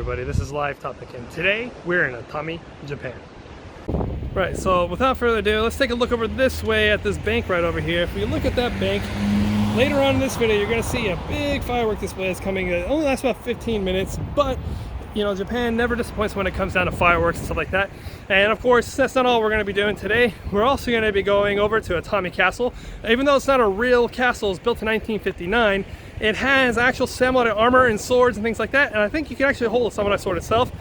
everybody, this is Live Topic, and today we're in Atami, Japan. Right, so without further ado, let's take a look over this way at this bank right over here. If we look at that bank, later on in this video you're going to see a big firework display is coming. It only lasts about 15 minutes, but you know, Japan never disappoints when it comes down to fireworks and stuff like that. And of course, that's not all we're going to be doing today. We're also going to be going over to Atami Castle. Even though it's not a real castle, it's built in 1959, it has actual samurai armor and swords and things like that. And I think you can actually hold a samurai sword itself.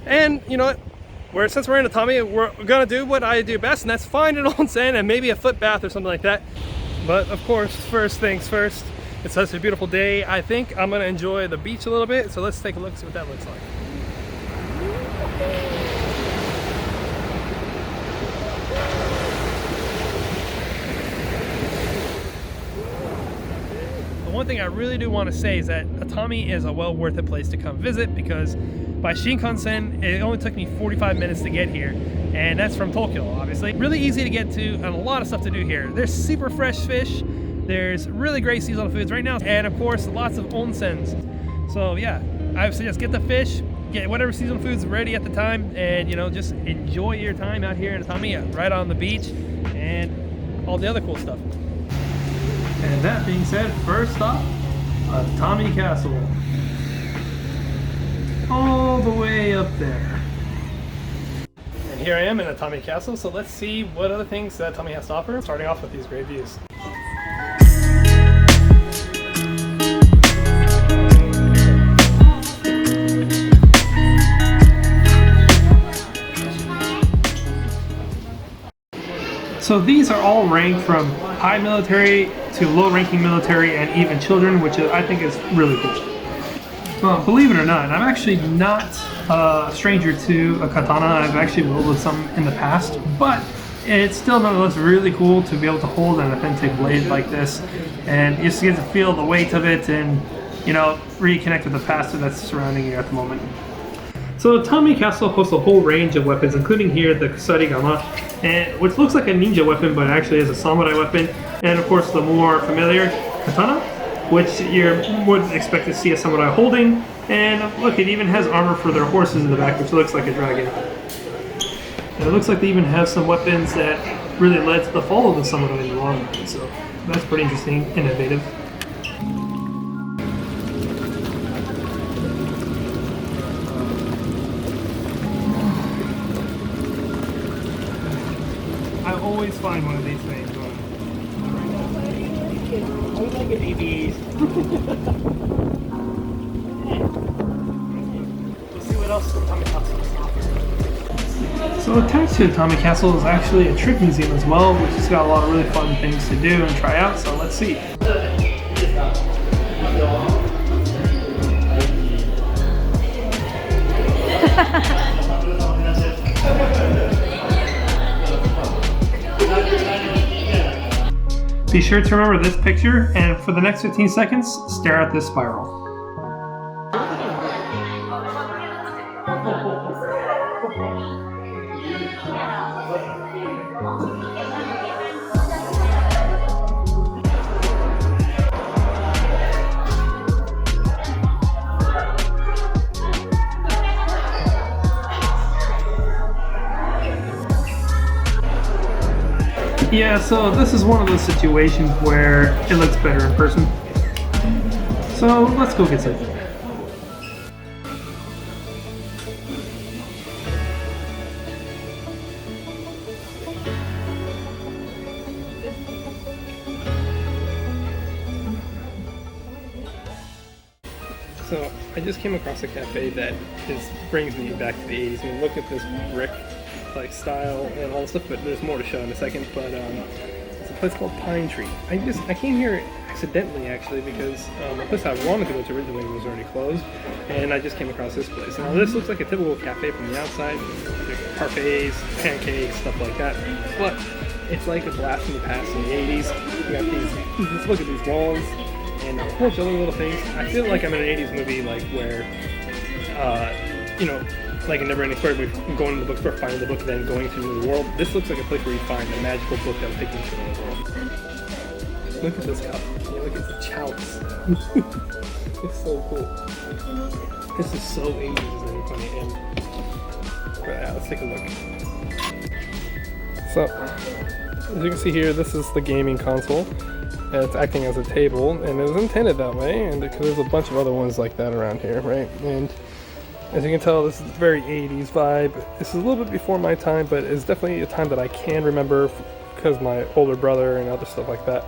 And you know what? Since we're in Atami, we're going to do what I do best, and that's find an onsen and maybe a foot bath or something like that. But of course, first things first, it's such a beautiful day. I think I'm going to enjoy the beach a little bit. So let's take a look and see what that looks like. One thing I really do want to say is that Atami is a well worth it place to come visit, because by Shinkansen it only took me 45 minutes to get here, and that's from Tokyo obviously. Really easy to get to and a lot of stuff to do here. There's super fresh fish, there's really great seasonal foods right now, and of course lots of onsens. So yeah, I would suggest get the fish, get whatever seasonal foods ready at the time, and you know, just enjoy your time out here in Atami, right on the beach and all the other cool stuff. And that being said, first stop, Atami Castle. All the way up there. And here I am in Atami Castle, so let's see what other things that Atami has to offer, starting off with these great views. So these are all ranked from high military to low-ranking military and even children, which I think is really cool. Well, believe it or not, I'm actually not a stranger to a katana. I've actually wielded some in the past, but it's still nonetheless really cool to be able to hold an authentic blade like this, and you just get to feel the weight of it and, you know, reconnect with the past that's surrounding you at the moment. So Atami Castle hosts a whole range of weapons, including here the kusarigama, and which looks like a ninja weapon but actually is a samurai weapon, and of course the more familiar katana, which you would expect to see a samurai holding. And look, it even has armor for their horses in the back, which looks like a dragon. And it looks like they even have some weapons that really led to the fall of the samurai in the long run, so that's pretty interesting, innovative. I always find one of these things. I would like babies. Let's see what else Atami Castle offers. So attached to Atami Castle is actually a trick museum as well, which has got a lot of really fun things to do and try out. So let's see. Be sure to remember this picture, and for the next 15 seconds, stare at this spiral. Yeah, so this is one of those situations where it looks better in person. So let's go get something. So I just came across a cafe that brings me back to the 80s. I mean, look at this brick like style and all the stuff, but there's more to show in a second. But it's a place called Pine Tree. I came here accidentally actually, because the place I wanted to go to originally was already closed, and I just came across this place. Now this looks like a typical cafe from the outside, like parfaits, pancakes, stuff like that, but it's like a blast from the past in the 80s. We got these, just look at these walls and a whole bunch of other little things. I feel like I'm in an 80s movie, like where you know, like a Never-Ending Story, we're going to the bookstore, finding the book, and then going to the world. This looks like a place where you find a magical book that will take you to another world. Look at this cup. Yeah, look at the chalice. It's so cool. This is so 80s, isn't it funny? And yeah, let's take a look. So, as you can see here, this is the gaming console. And it's acting as a table, and it was intended that way, and because there's a bunch of other ones like that around here, right? And as you can tell, this is a very 80s vibe. This is a little bit before my time, but it's definitely a time that I can remember because my older brother and other stuff like that.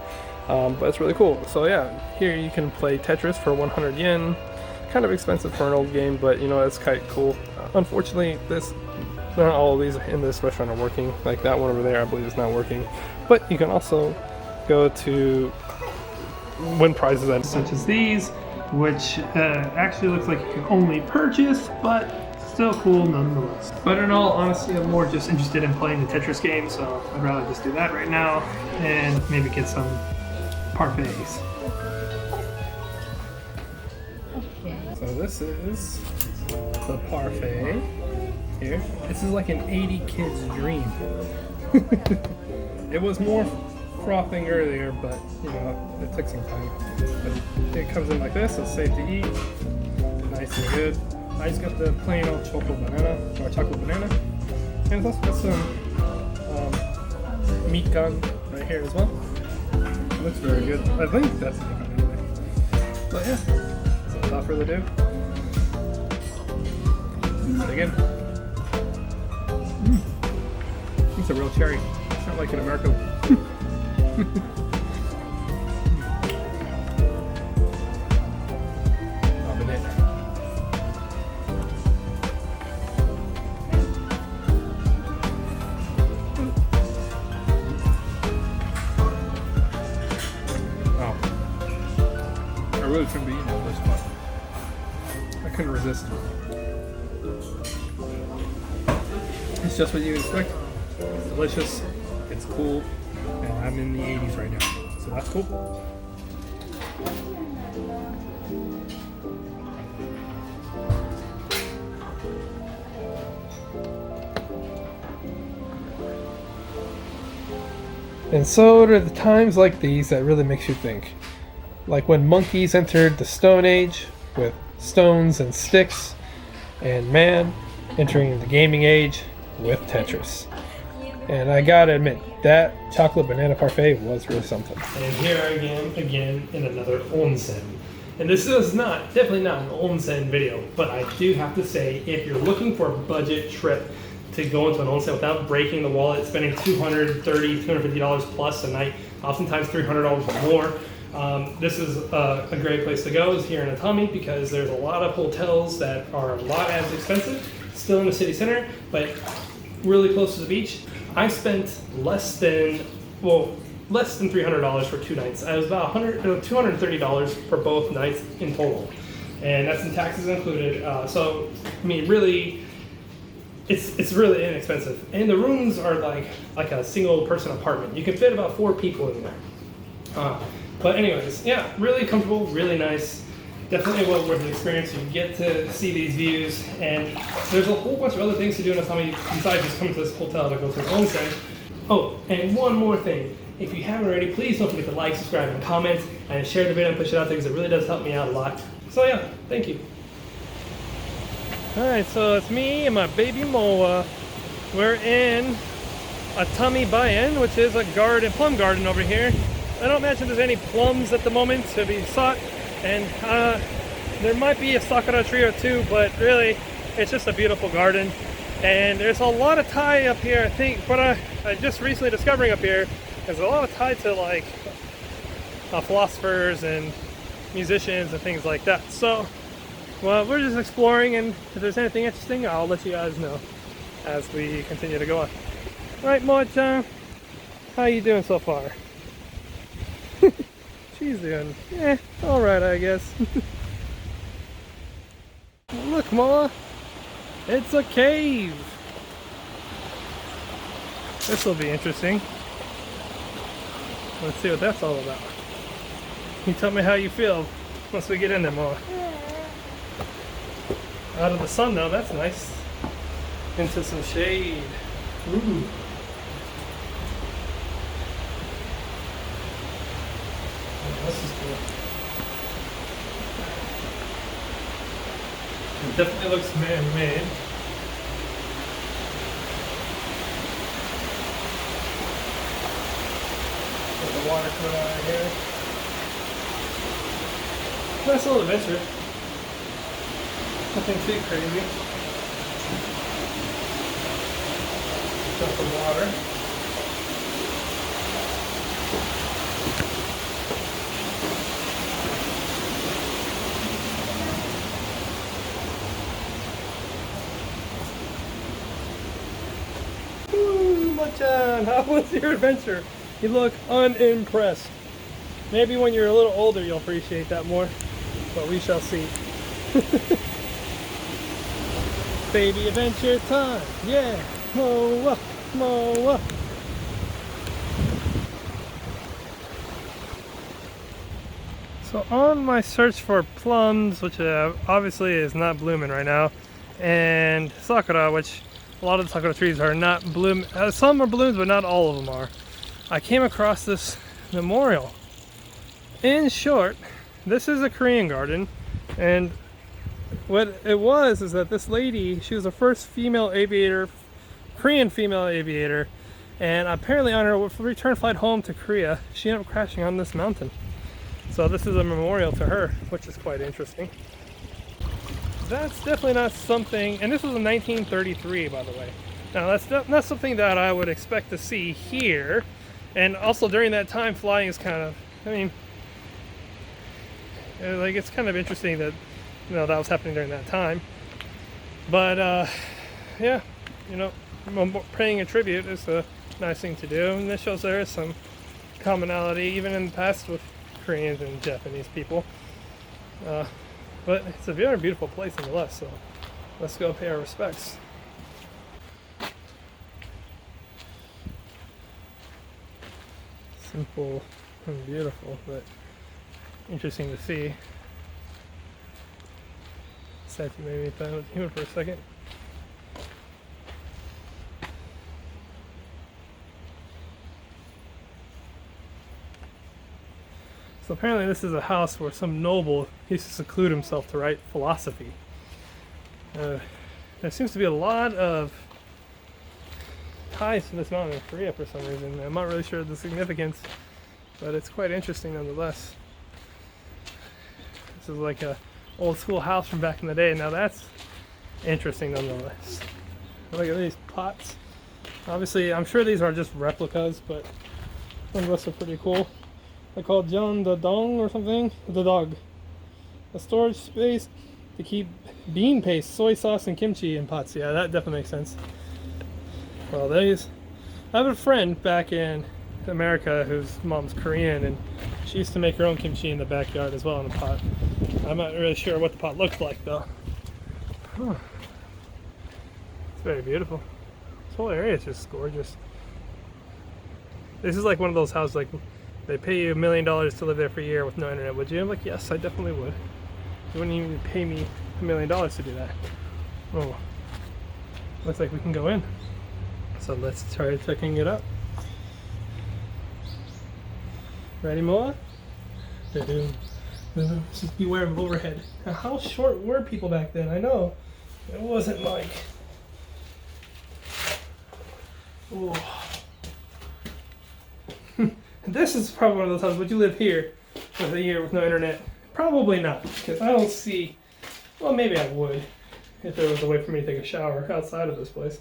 But it's really cool. So yeah, here you can play Tetris for 100 yen. Kind of expensive for an old game, but you know, it's quite cool. Unfortunately, not all of these in this restaurant are working. Like that one over there, I believe is not working. But you can also go to win prizes such as these, which actually looks like you can only purchase, but still cool nonetheless. But in all honesty, I'm more just interested in playing the Tetris game, so I'd rather just do that right now and maybe get some parfaits. So this is the parfait here. This is like an 80 kid's dream. It was more frothing earlier, but you know, it took some time. But it comes in like this, it's safe to eat, nice and good. I just got the plain old chocolate banana, and it's also got some meat gun right here as well. It looks very good. I think that's meat gun anyway. But yeah, so without further ado, dig in. It's a real cherry. It's not like in America. I really shouldn't be eating all this, but I couldn't resist. It's just what you expect. It's delicious, it's cool, and I'm in the 80s right now, so that's cool. And so it are the times like these that really makes you think. Like when monkeys entered the Stone Age with stones and sticks, and man entering the gaming age with Tetris. And I gotta admit, that chocolate banana parfait was really something. And here I am again in another onsen. And this is definitely not an onsen video, but I do have to say, if you're looking for a budget trip to go into an onsen without breaking the wallet, spending $230, $250 plus a night, oftentimes $300 or more, this is a great place to go is here in Atami, because there's a lot of hotels that are a lot as expensive, still in the city center, but really close to the beach. I spent less than $300 for 2 nights. I was about $230 for both nights in total, and that's in taxes included. So I mean, really, it's really inexpensive, and the rooms are like a single person apartment. You can fit about 4 people in there. But anyways, yeah, really comfortable, really nice. Definitely well worth the experience. You get to see these views, and there's a whole bunch of other things to do in Atami besides just coming to this hotel to go to an onsen. Oh, and one more thing. If you haven't already, please don't forget to like, subscribe, and comment, and share the video and push it out there, because it really does help me out a lot. So yeah, thank you. Alright, so it's me and my baby Moa. We're in Atami Baien, which is a plum garden over here. I don't imagine there's any plums at the moment to be sought, and there might be a sakura tree or 2, but really it's just a beautiful garden. And there's a lot of tie up here. I think what I just recently discovering up here, there's a lot of tie to like philosophers and musicians and things like that. So well, we're just exploring, and if there's anything interesting, I'll let you guys know as we continue to go on. Right, Moa-chan, how you doing so far? She's doing, alright, I guess. Look, Moa, it's a cave. This will be interesting. Let's see what that's all about. You tell me how you feel once we get in there, Moa. Out of the sun though, that's nice. Into some shade. Ooh. Oh, this is cool. Definitely looks man-made. Put the water coming out right here. Nice little adventure. Nothing too crazy. Got the water. Machan, how was your adventure? You look unimpressed. Maybe when you're a little older you'll appreciate that more, but we shall see. Baby adventure time, yeah! Moa, moa. So on my search for plums, which obviously is not blooming right now, and sakura, which a lot of the sakura trees are not bloom. Some are blooms, but not all of them are. I came across this memorial. In short, this is a Korean garden, and what it was is that this lady, she was the first female aviator, Korean female aviator, and apparently on her return flight home to Korea, she ended up crashing on this mountain. So this is a memorial to her, which is quite interesting. That's definitely not something, and this was in 1933, by the way. Now that's not something that I would expect to see here, and also during that time, flying is kind of, I mean, like it's kind of interesting that, you know, that was happening during that time. But yeah, you know, paying a tribute is a nice thing to do, and this shows there is some commonality even in the past with Koreans and Japanese people. But it's a very beautiful place nonetheless, so let's go pay our respects. Simple and beautiful, but interesting to see. Statue made me thought it was human for a second. So apparently this is a house where some noble used to seclude himself to write philosophy. There seems to be a lot of ties to this mountain in Korea for some reason. I'm not really sure of the significance, but it's quite interesting nonetheless. This is like a old school house from back in the day. Now that's interesting nonetheless. Look at these pots. Obviously, I'm sure these are just replicas, but nonetheless are pretty cool. They're called John the Dong or something. The dog. A storage space to keep bean paste, soy sauce, and kimchi in pots. Yeah, that definitely makes sense. Well, I have a friend back in America whose mom's Korean, and she used to make her own kimchi in the backyard as well in a pot. I'm not really sure what the pot looked like though. Huh. It's very beautiful. This whole area is just gorgeous. This is like one of those houses like they pay you $1 million to live there for a year with no internet, would you? I'm like, yes, I definitely would. You wouldn't even pay me $1 million to do that. Oh, looks like we can go in. So let's try checking it out. Ready, Moa? Just beware of overhead. Now, how short were people back then? I know it wasn't like. Oh. This is probably one of those houses. Would you live here with a year with no internet? Probably not, because I don't see. Well, maybe I would if there was a way for me to take a shower outside of this place.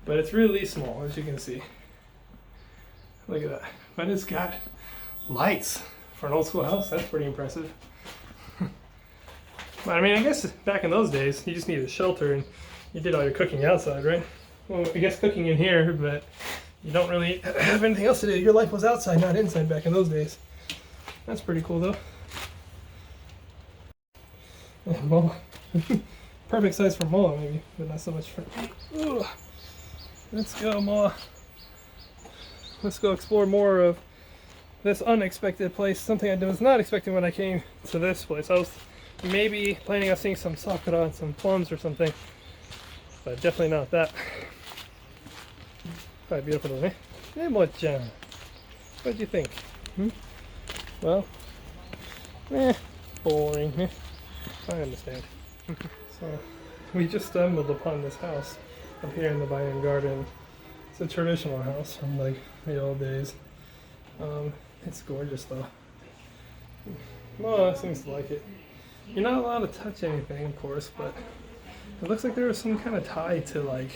But it's really small, as you can see. Look at that. But it's got lights for an old school house. That's pretty impressive. But I mean, I guess back in those days, you just needed a shelter and you did all your cooking outside, right? Well, I guess cooking in here, but you don't really have anything else to do. Your life was outside, not inside back in those days. That's pretty cool, though. Moa. Perfect size for Moa, maybe, but not so much for. Ugh. Let's go, Moa. Let's go explore more of this unexpected place. Something I was not expecting when I came to this place. I was maybe planning on seeing some sakura and some plums or something, but definitely not that. Quite beautiful, though, eh? Hey, Moa-chan. What do you think? Well, boring. I understand. So we just stumbled upon this house up here in the Baien garden. It's a traditional house from like the old days. It's gorgeous though. Well, seems to like it. You're not allowed to touch anything, of course, but it looks like there was some kind of tie to like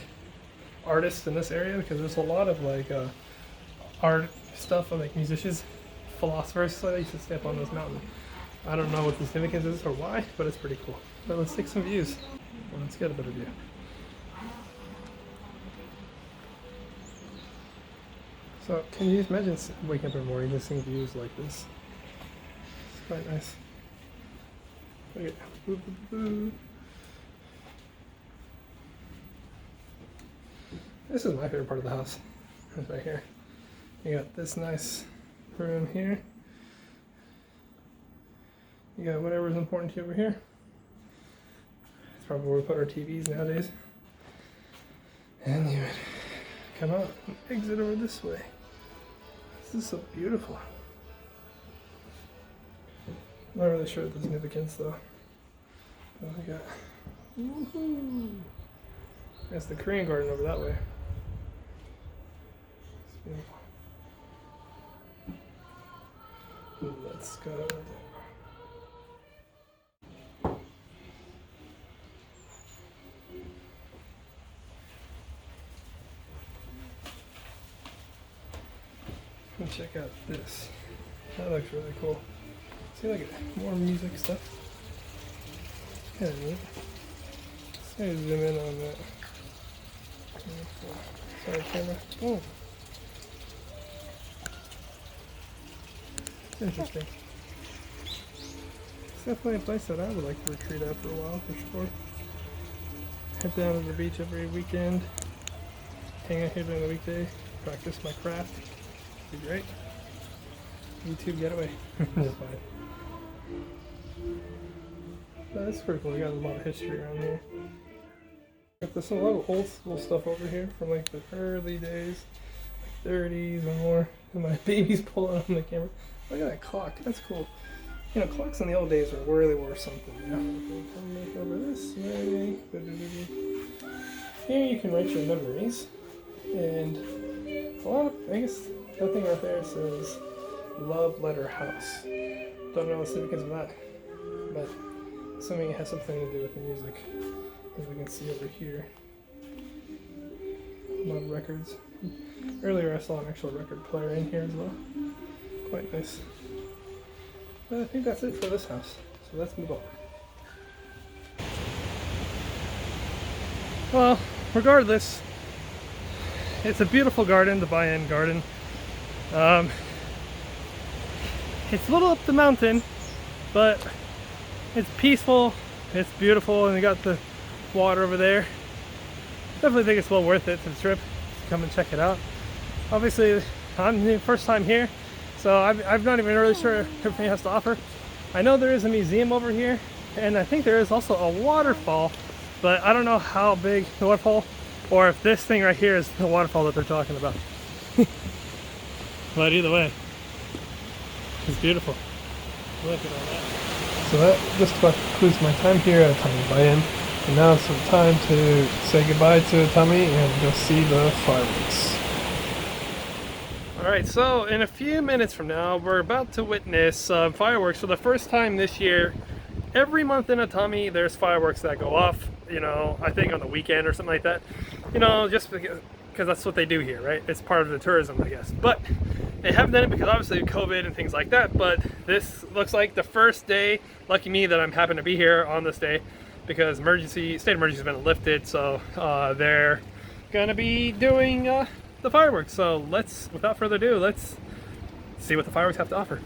artists in this area, because there's a lot of like art stuff of like musicians, philosophers. So they used to step on this mountain. I don't know what the significance is or why, but it's pretty cool. But let's take some views. Well, let's get a better view. So, can you just imagine waking up in the morning and seeing views like this? It's quite nice. Okay. Boo, boo, boo. This is my favorite part of the house. It's right here. You got this nice room here. You got whatever's important to you over here. It's probably where we put our TVs nowadays. And you would come out and exit over this way. This is so beautiful. Not really sure the significance though. What do we got? Woohoo! That's the Korean garden over that way. It's beautiful. Let's go. And check out this. That looks really cool. See, like more music stuff. Kind of neat. Let's zoom in on that. Sorry, camera. Oh. Interesting. It's definitely a place that I would like to retreat at for a while, for sure. Head down to the beach every weekend. Hang out here during the weekday. Practice my craft. Be great. YouTube getaway. That's pretty cool. We got a lot of history around here. There's a lot of old school stuff over here from like the early days, like 30s and more. And my baby's pulling on the camera. Look at that clock. That's cool. You know, clocks in the old days were really worth something. You know? Make over this way. Here you can write your memories, and a lot of, I guess that thing right there says Love Letter House. Don't know the significance of that, but assuming it has something to do with the music, as we can see over here. A lot of records. Earlier I saw an actual record player in here as well. Quite nice. But I think that's it for this house, so let's move on. Well, regardless, it's a beautiful garden, the Baien garden. It's a little up the mountain, but it's peaceful, it's beautiful, and you got the water over there. Definitely think it's well worth it for the trip to come and check it out. Obviously, I'm the first time here, so I'm not even really sure everything has to offer. I know there is a museum over here, and I think there is also a waterfall, but I don't know how big the waterfall, or if this thing right here is the waterfall that they're talking about. But either way, it's beautiful. Look at all that. So that just about concludes my time here at Atami Baien. And now it's time to say goodbye to Atami and go see the fireworks. Alright, so in a few minutes from now, we're about to witness fireworks for the first time this year. Every month in Atami, there's fireworks that go off, you know, I think on the weekend or something like that. You know, just because that's what they do here, right? It's part of the tourism, I guess. But they haven't done it because obviously of COVID and things like that. But this looks like the first day, lucky me that I'm happen to be here on this day, because state emergency has been lifted, so they're gonna be doing the fireworks. So without further ado, let's see what the fireworks have to offer.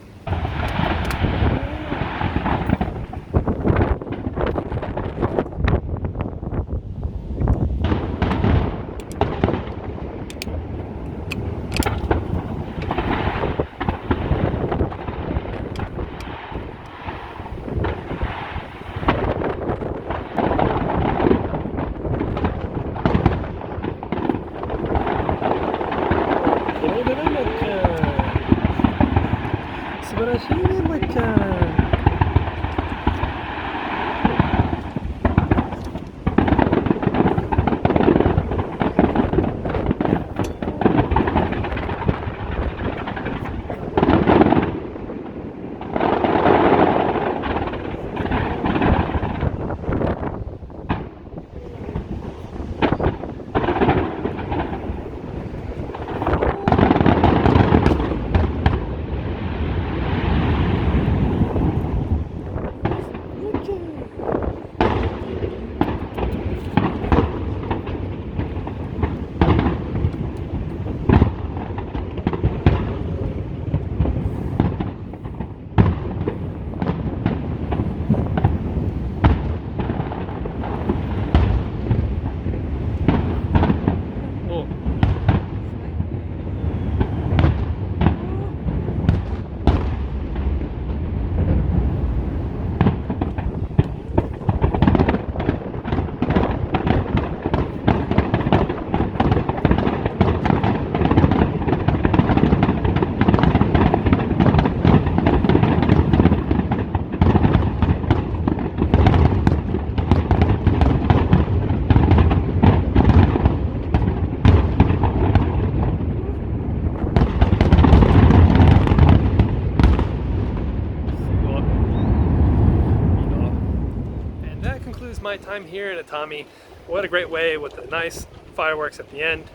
my time here in Atami. What a great way with the nice fireworks at the end.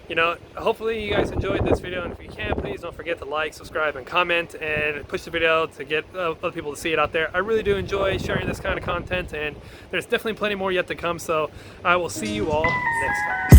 You know, hopefully you guys enjoyed this video, and if you can, please don't forget to like, subscribe, and comment, and push the video to get other people to see it out there. I really do enjoy sharing this kind of content, and there's definitely plenty more yet to come, so I will see you all next time.